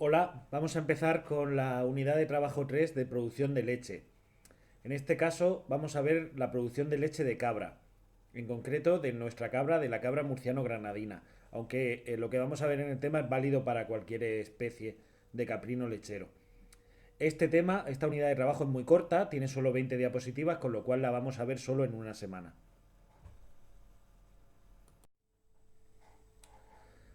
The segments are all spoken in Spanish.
Hola, vamos a empezar con la unidad de trabajo 3 de producción de leche. En este caso vamos a ver la producción de leche de cabra, en concreto de nuestra cabra, de la cabra murciano-granadina, aunque lo que vamos a ver en el tema es válido para cualquier especie de caprino lechero. Esta unidad de trabajo es muy corta, tiene solo 20 diapositivas, con lo cual la vamos a ver solo en una semana.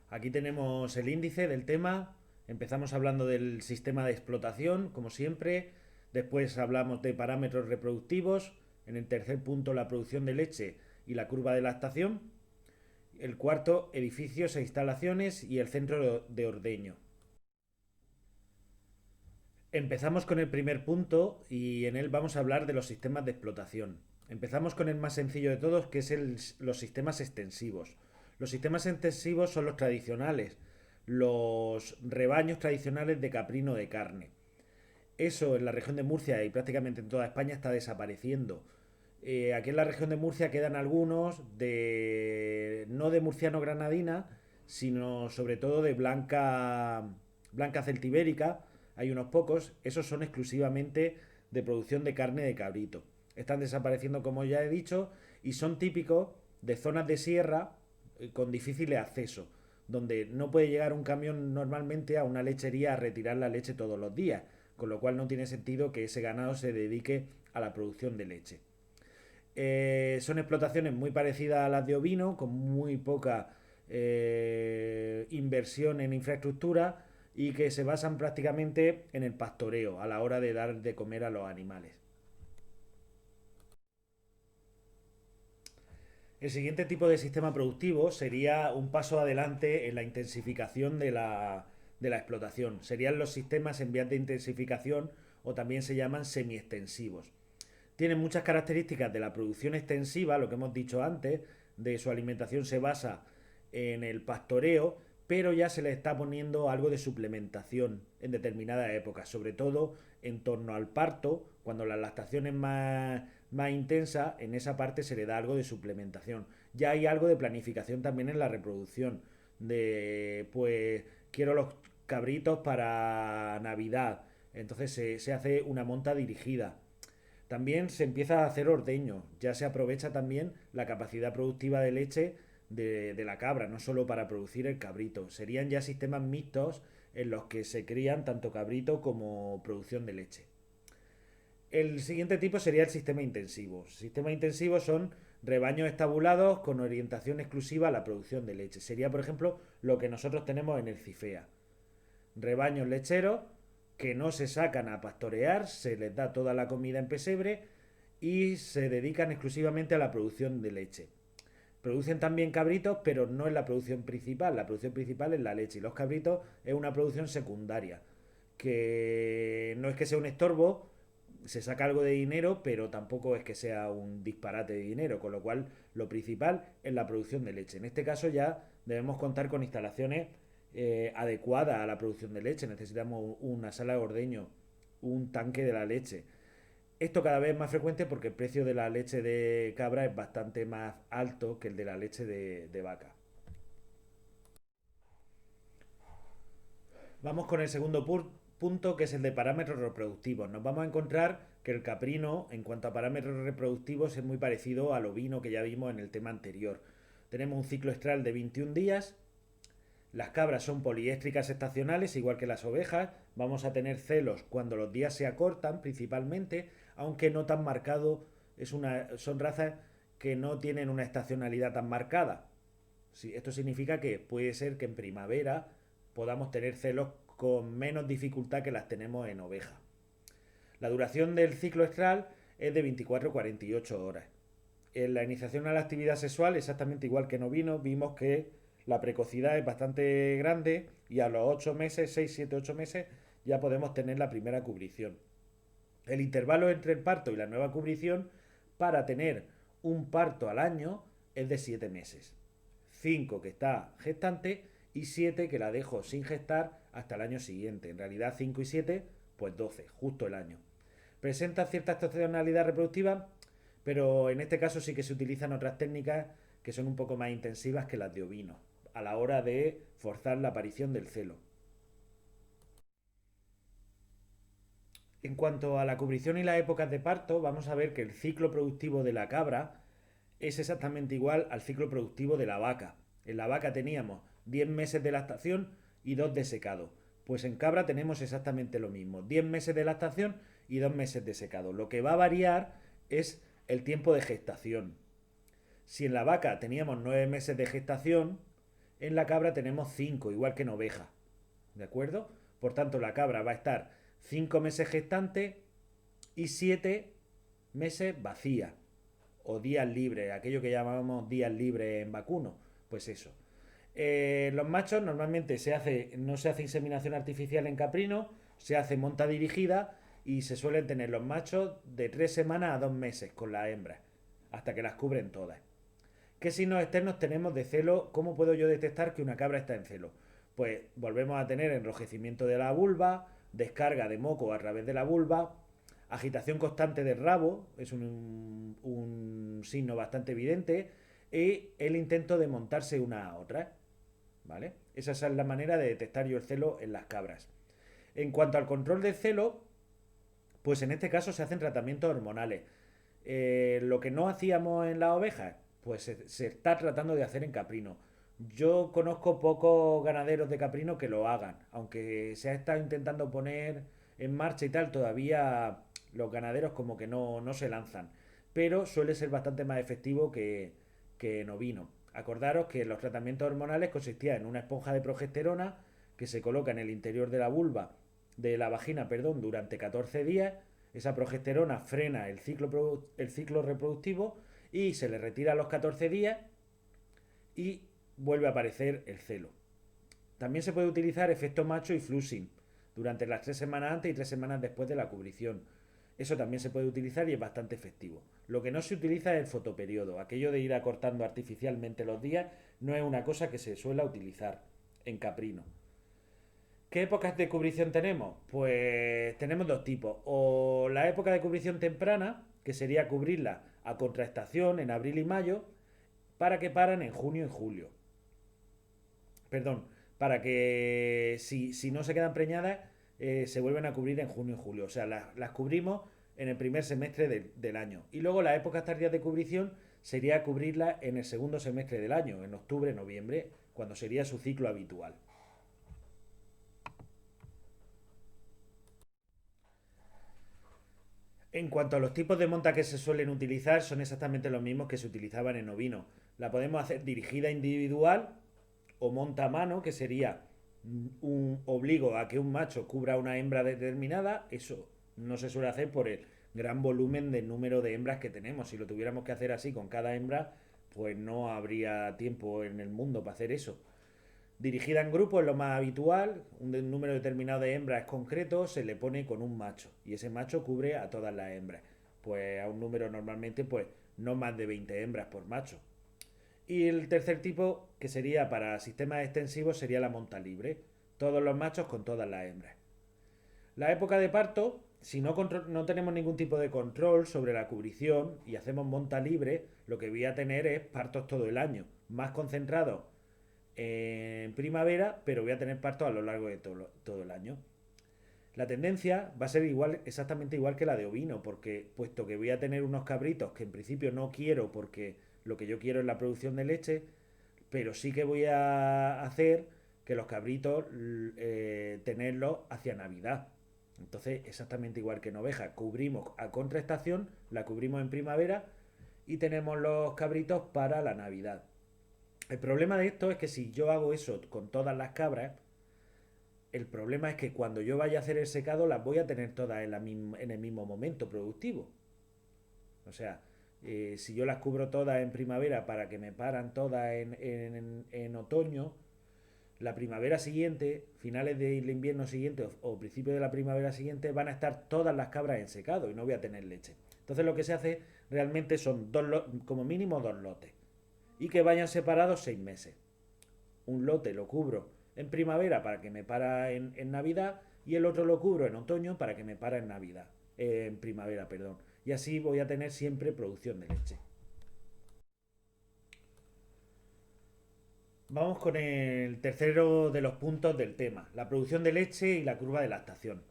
Aquí tenemos el índice del tema. Empezamos hablando del sistema de explotación, como siempre. Después hablamos de parámetros reproductivos. En el tercer punto, la producción de leche y la curva de lactación. El cuarto, edificios e instalaciones y el centro de ordeño. Empezamos con el primer punto y en él vamos a hablar de los sistemas de explotación. Empezamos con el más sencillo de todos, que es los sistemas extensivos. Los sistemas extensivos son los tradicionales, los rebaños tradicionales de caprino de carne. Eso en la región de Murcia y prácticamente en toda España está desapareciendo. Aquí en la región de Murcia quedan algunos de no de murciano granadina, sino sobre todo de blanca celtibérica. Hay unos pocos, esos son exclusivamente de producción de carne de cabrito. Están desapareciendo, como ya he dicho, y son típicos de zonas de sierra con difícil acceso, donde no puede llegar un camión normalmente a una lechería a retirar la leche todos los días, con lo cual no tiene sentido que ese ganado se dedique a la producción de leche. Son explotaciones muy parecidas a las de ovino, con muy poca inversión en infraestructura y que se basan prácticamente en el pastoreo a la hora de dar de comer a los animales. El siguiente tipo de sistema productivo sería un paso adelante en la intensificación de la explotación. Serían los sistemas en vías de intensificación o también se llaman semiextensivos. Tienen muchas características de la producción extensiva, lo que hemos dicho antes, de su alimentación se basa en el pastoreo, pero ya se le está poniendo algo de suplementación en determinadas épocas, sobre todo en torno al parto, cuando la lactación es más intensa, en esa parte se le da algo de suplementación. Ya hay algo de planificación también en la reproducción, de pues quiero los cabritos para Navidad, entonces se hace una monta dirigida. También se empieza a hacer ordeño, ya se aprovecha también la capacidad productiva de leche de la cabra, no solo para producir el cabrito. Serían ya sistemas mixtos en los que se crían tanto cabrito como producción de leche. El siguiente tipo sería el sistema intensivo. Sistemas intensivos son rebaños estabulados con orientación exclusiva a la producción de leche. Sería, por ejemplo, lo que nosotros tenemos en el CIFEA. Rebaños lecheros que no se sacan a pastorear, se les da toda la comida en pesebre y se dedican exclusivamente a la producción de leche. Producen también cabritos, pero no es la producción principal. La producción principal es la leche y los cabritos es una producción secundaria, que no es que sea un estorbo, se saca algo de dinero, pero tampoco es que sea un disparate de dinero, con lo cual lo principal es la producción de leche. En este caso ya debemos contar con instalaciones adecuadas a la producción de leche. Necesitamos una sala de ordeño, un tanque de la leche. Esto cada vez es más frecuente porque el precio de la leche de cabra es bastante más alto que el de la leche de vaca. Vamos con el segundo punto, que es el de parámetros reproductivos. Nos vamos a encontrar que el caprino, en cuanto a parámetros reproductivos, es muy parecido al ovino que ya vimos en el tema anterior. Tenemos un ciclo estral de 21 días. Las cabras son poliéstricas estacionales, igual que las ovejas. Vamos a tener celos cuando los días se acortan, principalmente, aunque no tan marcado. Son razas que no tienen una estacionalidad tan marcada. Sí, esto significa que puede ser que en primavera podamos tener celos con menos dificultad que las tenemos en oveja. La duración del ciclo estral es de 24 a 48 horas. En la iniciación a la actividad sexual, exactamente igual que en ovino, vimos que la precocidad es bastante grande y a los 8 meses, 6, 7, 8 meses, ya podemos tener la primera cubrición. El intervalo entre el parto y la nueva cubrición para tener un parto al año es de 7 meses. 5 que está gestante y 7 que la dejo sin gestar hasta el año siguiente. En realidad 5 y 7, pues 12, justo el año. Presenta cierta estacionalidad reproductiva, pero en este caso sí que se utilizan otras técnicas que son un poco más intensivas que las de ovino, a la hora de forzar la aparición del celo. En cuanto a la cubrición y las épocas de parto, vamos a ver que el ciclo productivo de la cabra es exactamente igual al ciclo productivo de la vaca. En la vaca teníamos 10 meses de lactación y 2 de secado. Pues en cabra tenemos exactamente lo mismo, 10 meses de lactación y 2 meses de secado. Lo que va a variar es el tiempo de gestación. Si en la vaca teníamos 9 meses de gestación, en la cabra tenemos 5, igual que en oveja. ¿De acuerdo? Por tanto, la cabra va a estar 5 meses gestante y 7 meses vacía. O días libres, aquello que llamamos días libres en vacuno. Pues eso. Los machos normalmente no se hace inseminación artificial en caprino, se hace monta dirigida y se suelen tener los machos de 3 semanas a 2 meses con las hembras, hasta que las cubren todas. ¿Qué signos externos tenemos de celo? ¿Cómo puedo yo detectar que una cabra está en celo? Pues volvemos a tener enrojecimiento de la vulva, descarga de moco a través de la vulva, agitación constante del rabo, es un signo bastante evidente, y el intento de montarse una a otra. ¿Vale? Esa es la manera de detectar yo el celo en las cabras. En cuanto al control del celo, pues en este caso se hacen tratamientos hormonales. Lo que no hacíamos en las ovejas, pues se está tratando de hacer en caprino. Yo conozco pocos ganaderos de caprino que lo hagan, aunque se ha estado intentando poner en marcha y tal, todavía los ganaderos como que no se lanzan. Pero suele ser bastante más efectivo que en ovino. Acordaros que los tratamientos hormonales consistían en una esponja de progesterona que se coloca en el interior de la vulva, de la vagina, perdón, durante 14 días. Esa progesterona frena el ciclo reproductivo y se le retira a los 14 días y vuelve a aparecer el celo. También se puede utilizar efecto macho y flushing durante las 3 semanas antes y 3 semanas después de la cubrición. Eso también se puede utilizar y es bastante efectivo. Lo que no se utiliza es el fotoperiodo. Aquello de ir acortando artificialmente los días no es una cosa que se suele utilizar en caprino. ¿Qué épocas de cubrición tenemos? Pues tenemos dos tipos. O la época de cubrición temprana, que sería cubrirla a contraestación en abril y mayo, para que paran en junio y julio. Perdón, para que si no se quedan preñadas, se vuelven a cubrir en junio y julio. O sea, las cubrimos en el primer semestre del año. Y luego la época tardía de cubrición sería cubrirla en el segundo semestre del año, en octubre, noviembre, cuando sería su ciclo habitual. En cuanto a los tipos de monta que se suelen utilizar, son exactamente los mismos que se utilizaban en ovino. La podemos hacer dirigida individual o monta a mano, que sería un obligo a que un macho cubra una hembra determinada. Eso no se suele hacer por el gran volumen de número de hembras que tenemos. Si lo tuviéramos que hacer así con cada hembra, pues no habría tiempo en el mundo para hacer eso. Dirigida en grupo es lo más habitual, un número determinado de hembras concreto se le pone con un macho y ese macho cubre a todas las hembras. Pues a un número normalmente pues no más de 20 hembras por macho. Y el tercer tipo, que sería para sistemas extensivos, sería la monta libre. Todos los machos con todas las hembras. La época de parto, si no tenemos ningún tipo de control sobre la cubrición y hacemos monta libre, lo que voy a tener es partos todo el año, más concentrados en primavera, pero voy a tener partos a lo largo de todo el año. La tendencia va a ser igual, exactamente igual que la de ovino, porque puesto que voy a tener unos cabritos que en principio no quiero porque lo que yo quiero es la producción de leche, pero sí que voy a hacer que los cabritos tenerlos hacia Navidad. Entonces, exactamente igual que en oveja, cubrimos a contraestación, la cubrimos en primavera y tenemos los cabritos para la Navidad. El problema de esto es que si yo hago eso con todas las cabras, el problema es que cuando yo vaya a hacer el secado las voy a tener todas en el mismo momento productivo. O sea, si yo las cubro todas en primavera para que me paran todas en otoño, la primavera siguiente, finales del invierno siguiente o principios de la primavera siguiente, van a estar todas las cabras en secado y no voy a tener leche. Entonces lo que se hace realmente son como mínimo dos lotes y que vayan separados 6 meses. Un lote lo cubro en primavera para que me para en Navidad y el otro lo cubro en otoño para que me para en Navidad, en primavera, perdón. Y así voy a tener siempre producción de leche. Vamos con el tercero de los puntos del tema, la producción de leche y la curva de lactación.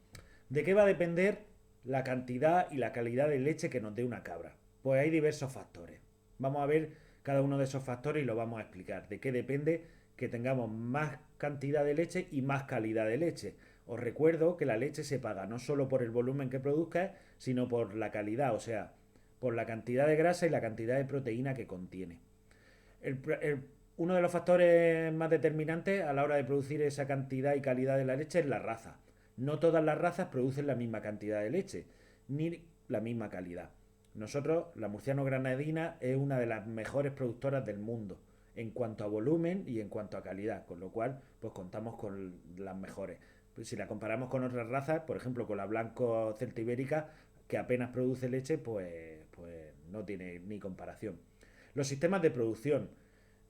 ¿De qué va a depender la cantidad y la calidad de leche que nos dé una cabra. Pues hay diversos factores. Vamos a ver cada uno de esos factores y lo vamos a explicar. De qué depende que tengamos más cantidad de leche y más calidad de leche. Os recuerdo que la leche se paga no solo por el volumen que produzca, sino por la calidad, o sea, por la cantidad de grasa y la cantidad de proteína que contiene. El, el, uno de los factores más determinantes a la hora de producir esa cantidad y calidad de la leche es la raza. No todas las razas producen la misma cantidad de leche, ni la misma calidad. Nosotros, la murciano granadina es una de las mejores productoras del mundo en cuanto a volumen y en cuanto a calidad, con lo cual pues contamos con las mejores. Pues si la comparamos con otras razas, por ejemplo con la blanco celta ibérica, que apenas produce leche, pues no tiene ni comparación. Los sistemas de producción.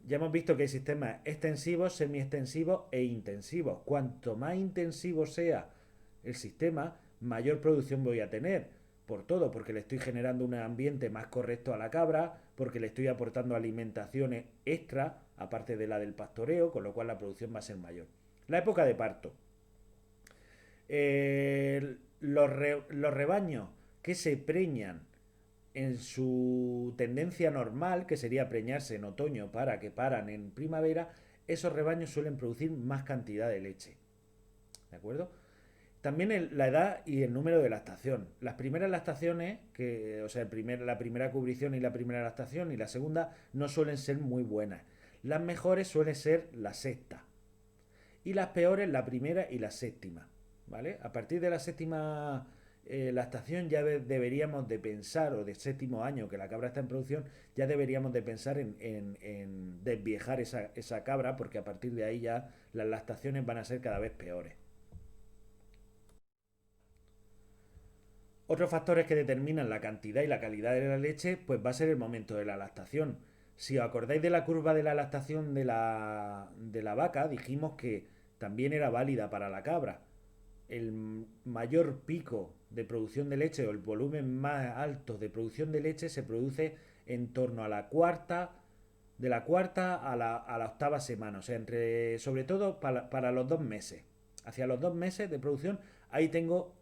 Ya hemos visto que hay sistemas extensivos, semiextensivos e intensivos. Cuanto más intensivo sea el sistema, mayor producción voy a tener. Por todo, porque le estoy generando un ambiente más correcto a la cabra, porque le estoy aportando alimentaciones extra, aparte de la del pastoreo, con lo cual la producción va a ser mayor. La época de parto. Los rebaños que se preñan en su tendencia normal, que sería preñarse en otoño para que paran en primavera, esos rebaños suelen producir más cantidad de leche. ¿De acuerdo? También la edad y el número de lactación. Las primeras lactaciones, o sea, la primera cubrición y la primera lactación y la segunda no suelen ser muy buenas. Las mejores suelen ser la sexta. Y las peores la primera y la séptima. ¿Vale? A partir de la séptima lactación ya deberíamos de pensar, o de séptimo año que la cabra está en producción, ya deberíamos de pensar en desviejar esa cabra, porque a partir de ahí ya las lactaciones van a ser cada vez peores. Otros factores que determinan la cantidad y la calidad de la leche, pues va a ser el momento de la lactación. Si os acordáis de la curva de la lactación de la vaca, dijimos que también era válida para la cabra. El mayor pico de producción de leche o el volumen más alto de producción de leche se produce en torno a de la cuarta a la octava semana, o sea, sobre todo para los 2 meses. Hacia los 2 meses de producción, ahí tengo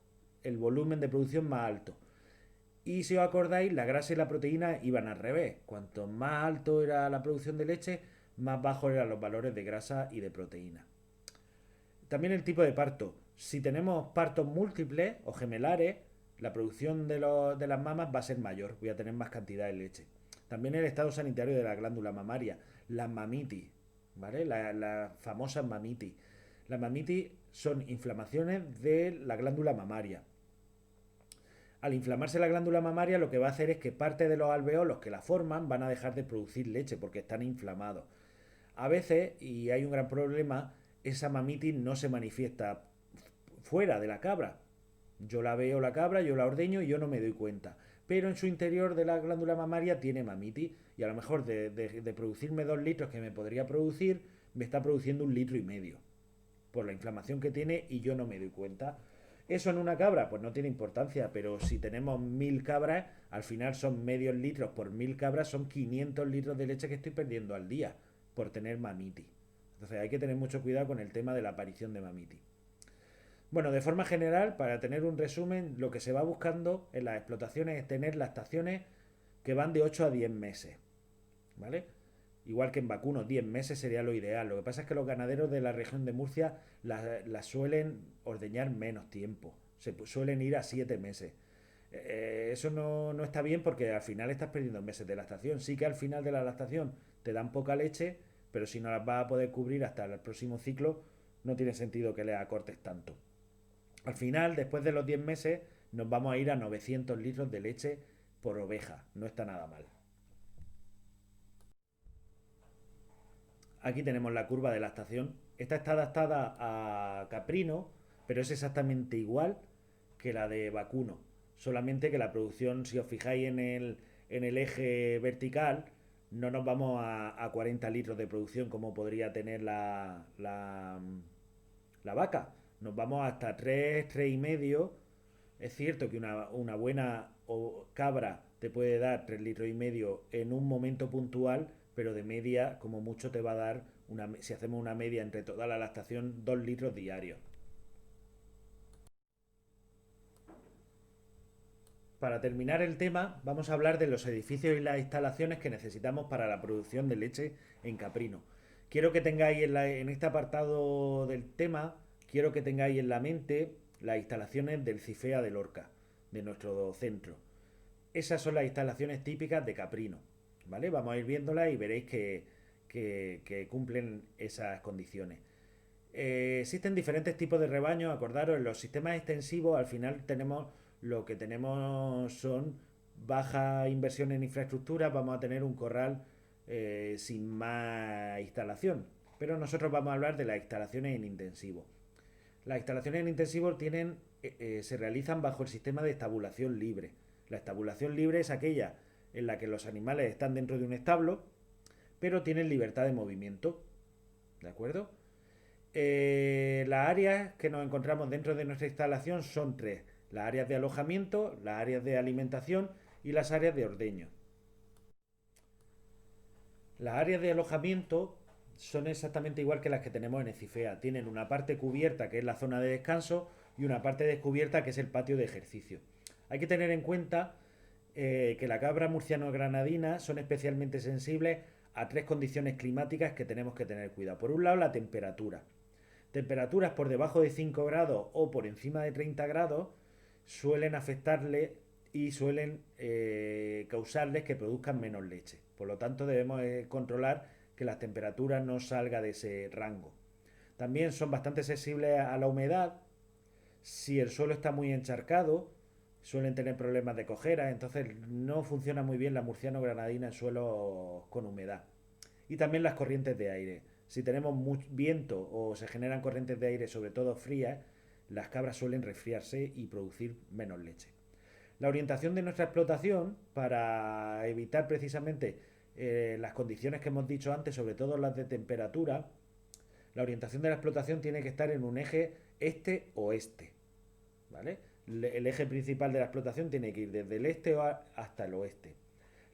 el volumen de producción más alto. Y si os acordáis, la grasa y la proteína iban al revés. Cuanto más alto era la producción de leche, más bajos eran los valores de grasa y de proteína. También el tipo de parto. Si tenemos partos múltiples o gemelares, la producción de las mamas va a ser mayor, voy a tener más cantidad de leche. También el estado sanitario de la glándula mamaria, las mamitis, ¿vale? Las famosas mamitis. Las mamitis son inflamaciones de la glándula mamaria. Al inflamarse la glándula mamaria, lo que va a hacer es que parte de los alveolos que la forman van a dejar de producir leche porque están inflamados. A veces, y hay un gran problema, esa mamitis no se manifiesta fuera de la cabra. Yo la veo la cabra, yo la ordeño y yo no me doy cuenta. Pero en su interior de la glándula mamaria tiene mamitis y a lo mejor de producirme 2 litros que me podría producir, me está produciendo 1,5 litros por la inflamación que tiene y yo no me doy cuenta. Eso en una cabra, pues no tiene importancia, pero si tenemos 1.000 cabras, al final son medios litros por 1.000 cabras, son 500 litros de leche que estoy perdiendo al día por tener mamitis. Entonces hay que tener mucho cuidado con el tema de la aparición de mamitis. Bueno, de forma general, para tener un resumen, lo que se va buscando en las explotaciones es tener lactaciones que van de 8 a 10 meses. ¿Vale? Igual que en vacunos, 10 meses sería lo ideal. Lo que pasa es que los ganaderos de la región de Murcia las suelen ordeñar menos tiempo. Suelen ir a 7 meses. Eso no está bien porque al final estás perdiendo meses de lactación. Sí que al final de la lactación te dan poca leche, pero si no las vas a poder cubrir hasta el próximo ciclo, no tiene sentido que le acortes tanto. Al final, después de los 10 meses, nos vamos a ir a 900 litros de leche por oveja. No está nada mal. Aquí tenemos la curva de lactación. Esta está adaptada a caprino, pero es exactamente igual que la de vacuno. Solamente que la producción, si os fijáis en el eje vertical, no nos vamos a 40 litros de producción como podría tener la vaca. Nos vamos hasta 3, 3,5. Es cierto que una buena cabra te puede dar 3,5 litros en un momento puntual, pero de media, como mucho, te va a dar, si hacemos una media entre toda la lactación, 2 litros diarios. para terminar el tema, vamos a hablar de los edificios y las instalaciones que necesitamos para la producción de leche en caprino. Quiero que tengáis en este apartado del tema, quiero que tengáis en la mente las instalaciones del CIFEA de Lorca, de nuestro centro. Esas son las instalaciones típicas de caprino, ¿vale? Vamos a ir viéndolas y veréis que cumplen esas condiciones. Existen diferentes tipos de rebaños, acordaros, en los sistemas extensivos al final tenemos lo que tenemos son baja inversión en infraestructura, vamos a tener un corral sin más instalación. Pero nosotros vamos a hablar de las instalaciones en intensivo. Las instalaciones en intensivo se realizan bajo el sistema de estabulación libre. La estabulación libre es aquella en la que los animales están dentro de un establo, pero tienen libertad de movimiento. ¿De acuerdo? Las áreas que nos encontramos dentro de nuestra instalación son tres: las áreas de alojamiento, las áreas de alimentación y las áreas de ordeño. Las áreas de alojamiento son exactamente igual que las que tenemos en Ecifea. Tienen una parte cubierta, que es la zona de descanso, y una parte descubierta, que es el patio de ejercicio. Hay que tener en cuenta que la cabra murciano-granadina son especialmente sensibles a tres condiciones climáticas que tenemos que tener cuidado. Por un lado, la temperatura. Temperaturas por debajo de 5 grados o por encima de 30 grados suelen afectarle y suelen causarles que produzcan menos leche. Por lo tanto, debemos controlar que las temperaturas no salgan de ese rango. También son bastante sensibles a la humedad. Si el suelo está muy encharcado, suelen tener problemas de cojera, entonces no funciona muy bien la murciano-granadina en suelos con humedad. Y también las corrientes de aire. Si tenemos mucho viento o se generan corrientes de aire, sobre todo frías, las cabras suelen resfriarse y producir menos leche. La orientación de nuestra explotación, para evitar precisamente las condiciones que hemos dicho antes, sobre todo las de temperatura, la orientación de la explotación tiene que estar en un eje este-oeste, ¿vale? El eje principal de la explotación tiene que ir desde el este hasta el oeste.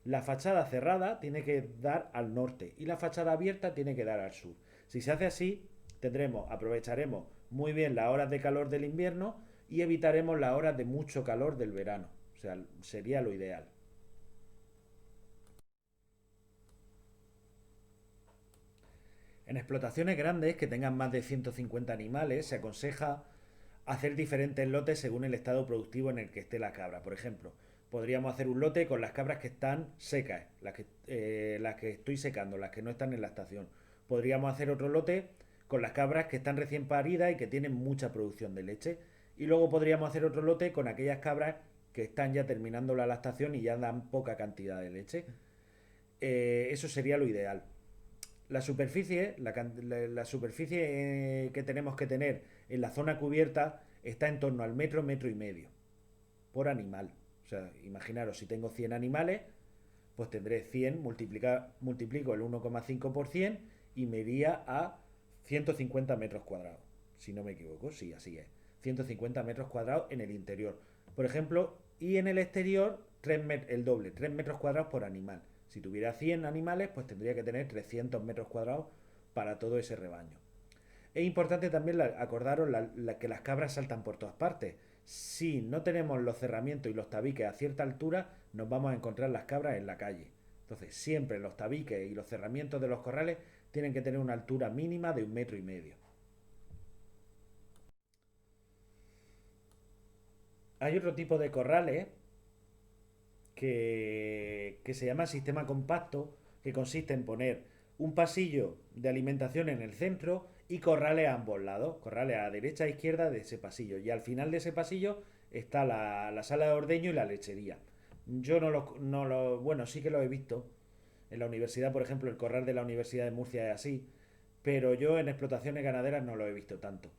La fachada cerrada tiene que dar al norte y la fachada abierta tiene que dar al sur. Si se hace así, aprovecharemos muy bien las horas de calor del invierno y evitaremos las horas de mucho calor del verano. O sea, sería lo ideal. En explotaciones grandes que tengan más de 150 animales, se aconseja hacer diferentes lotes según el estado productivo en el que esté la cabra. Por ejemplo, podríamos hacer un lote con las cabras que están secas, las que estoy secando, las que no están en la estación. Podríamos hacer otro lote con las cabras que están recién paridas y que tienen mucha producción de leche. Y luego podríamos hacer otro lote con aquellas cabras que están ya terminando la lactación y ya dan poca cantidad de leche. Eso sería lo ideal. La superficie que tenemos que tener en la zona cubierta está en torno al metro, metro y medio por animal. O sea, imaginaros, si tengo 100 animales, pues tendré 100, multiplico el 1,5% y me iría a 150 metros cuadrados. Si no me equivoco, sí, así es. 150 metros cuadrados en el interior. Por ejemplo, y en el exterior, el doble, 3 metros cuadrados por animal. Si tuviera 100 animales, pues tendría que tener 300 metros cuadrados para todo ese rebaño. Es importante también acordaros que las cabras saltan por todas partes. Si no tenemos los cerramientos y los tabiques a cierta altura, nos vamos a encontrar las cabras en la calle. Entonces, siempre los tabiques y los cerramientos de los corrales tienen que tener una altura mínima de 1,5 metros. Hay otro tipo de corrales que se llama sistema compacto, que consiste en poner un pasillo de alimentación en el centro y corrales a ambos lados, corrales a derecha e izquierda de ese pasillo. Y al final de ese pasillo está la sala de ordeño y la lechería. Yo bueno, sí que lo he visto. En la universidad, por ejemplo, el corral de la Universidad de Murcia es así, pero yo en explotaciones ganaderas no lo he visto tanto.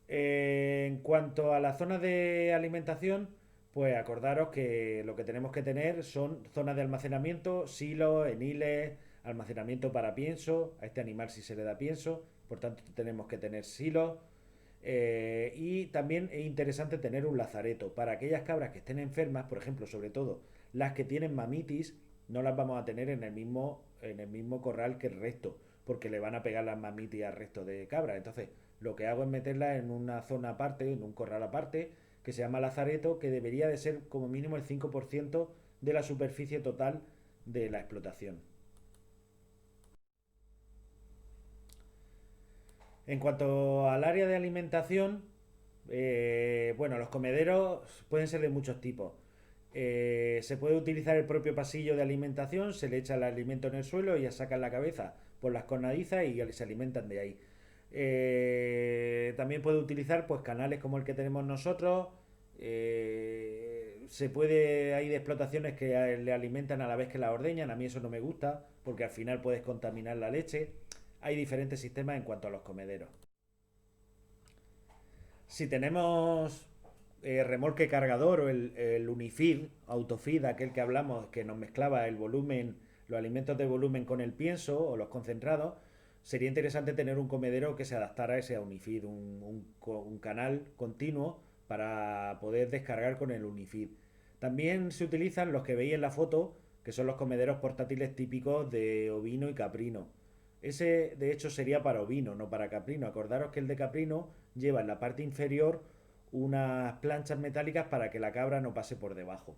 En cuanto a las zonas de alimentación, pues acordaros que lo que tenemos que tener son zonas de almacenamiento, silos, eniles, almacenamiento para pienso. A este animal sí se le da pienso, por tanto tenemos que tener silos. Y también es interesante tener un lazareto para aquellas cabras que estén enfermas, por ejemplo, sobre todo las que tienen mamitis, no las vamos a tener en el mismo corral que el resto, porque le van a pegar las mamitis al resto de cabras. Entonces, lo que hago es meterlas en una zona aparte, en un corral aparte, que se llama lazareto, que debería de ser como mínimo el 5% de la superficie total de la explotación. En cuanto al área de alimentación, bueno, los comederos pueden ser de muchos tipos. Se puede utilizar el propio pasillo de alimentación, se le echa el alimento en el suelo y ya sacan la cabeza por las cornadizas y se alimentan de ahí. También puede utilizar pues canales como el que tenemos nosotros. Hay de explotaciones que le alimentan a la vez que la ordeñan. A mí eso no me gusta porque al final puedes contaminar la leche. Hay diferentes sistemas en cuanto a los comederos. Si tenemos remolque cargador o el Unifeed, Autofeed, aquel que hablamos, que nos mezclaba el volumen, los alimentos de volumen con el pienso o los concentrados, sería interesante tener un comedero que se adaptara a ese Unifeed, un canal continuo para poder descargar con el Unifeed. También se utilizan los que veis en la foto, que son los comederos portátiles típicos de ovino y caprino. Ese, de hecho, sería para ovino, no para caprino. Acordaros que el de caprino lleva en la parte inferior unas planchas metálicas para que la cabra no pase por debajo.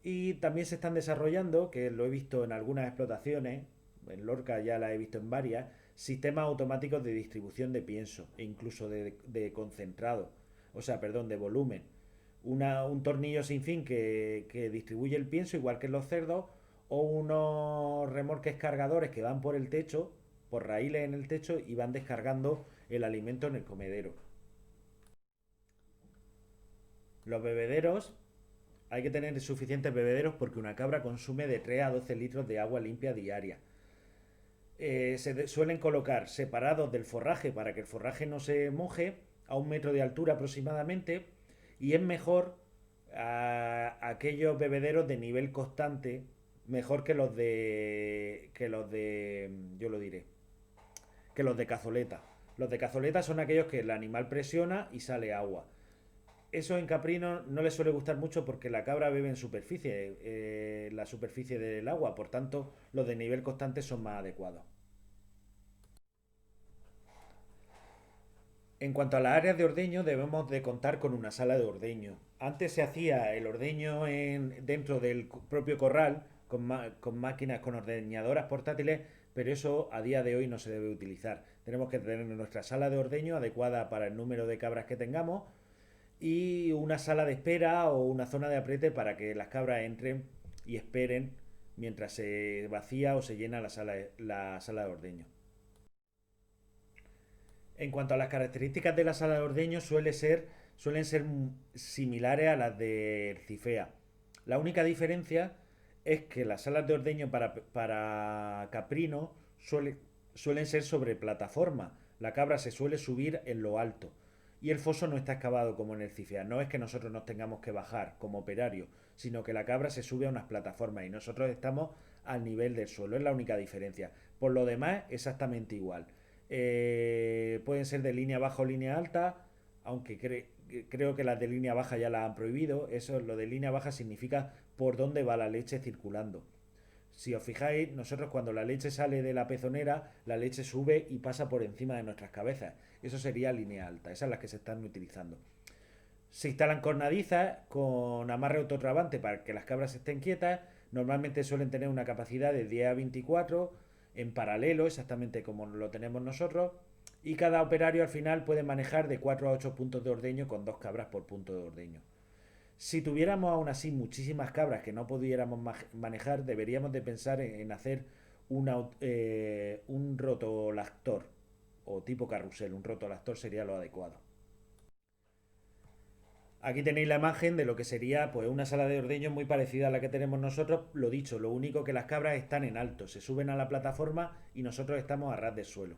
Y también se están desarrollando, que lo he visto en algunas explotaciones, en Lorca ya la he visto en varias, sistemas automáticos de distribución de pienso e incluso de concentrado, o sea, perdón, de volumen. Un tornillo sin fin que distribuye el pienso igual que en los cerdos, o unos remolques cargadores que van por el techo, por raíles en el techo y van descargando el alimento en el comedero. Los bebederos, hay que tener suficientes bebederos porque una cabra consume de 3 a 12 litros de agua limpia diaria. Suelen colocar separados del forraje para que el forraje no se moje a 1 metro de altura aproximadamente, y es mejor aquellos bebederos de nivel constante, mejor que los de yo lo diré, que los de cazoleta. Los de cazoleta son aquellos que el animal presiona y sale agua. Eso en caprino no le suele gustar mucho porque la cabra bebe en superficie, la superficie del agua, por tanto los de nivel constante son más adecuados. En cuanto a las áreas de ordeño, debemos de contar con una sala de ordeño. Antes se hacía el ordeño dentro del propio corral con máquinas, con ordeñadoras portátiles, pero eso a día de hoy no se debe utilizar. Tenemos que tener nuestra sala de ordeño adecuada para el número de cabras que tengamos y una sala de espera o una zona de apriete para que las cabras entren y esperen mientras se vacía o se llena la sala de ordeño. En cuanto a las características de la sala de ordeño, suelen ser similares a las de Cifea. La única diferencia es que las salas de ordeño para caprino suelen ser sobre plataforma. La cabra se suele subir en lo alto. Y el foso no está excavado como en el Cifea. No es que nosotros nos tengamos que bajar como operario, sino que la cabra se sube a unas plataformas y nosotros estamos al nivel del suelo. Es la única diferencia. Por lo demás, exactamente igual. Pueden ser de línea baja o línea alta, aunque creo que las de línea baja ya las han prohibido. Eso, lo de línea baja significa por dónde va la leche circulando. Si os fijáis, nosotros cuando la leche sale de la pezonera, la leche sube y pasa por encima de nuestras cabezas. Eso sería línea alta, esas son las que se están utilizando. Se instalan cornadizas con amarre autotrabante para que las cabras estén quietas. Normalmente suelen tener una capacidad de 10 a 24 en paralelo, exactamente como lo tenemos nosotros. Y cada operario al final puede manejar de 4 a 8 puntos de ordeño con 2 cabras por punto de ordeño. Si tuviéramos aún así muchísimas cabras que no pudiéramos manejar, deberíamos de pensar en hacer un rotolactor o tipo carrusel. Un rotolactor sería lo adecuado. Aquí tenéis la imagen de lo que sería pues una sala de ordeño muy parecida a la que tenemos nosotros. Lo dicho, lo único que las cabras están en alto, se suben a la plataforma y nosotros estamos a ras del suelo.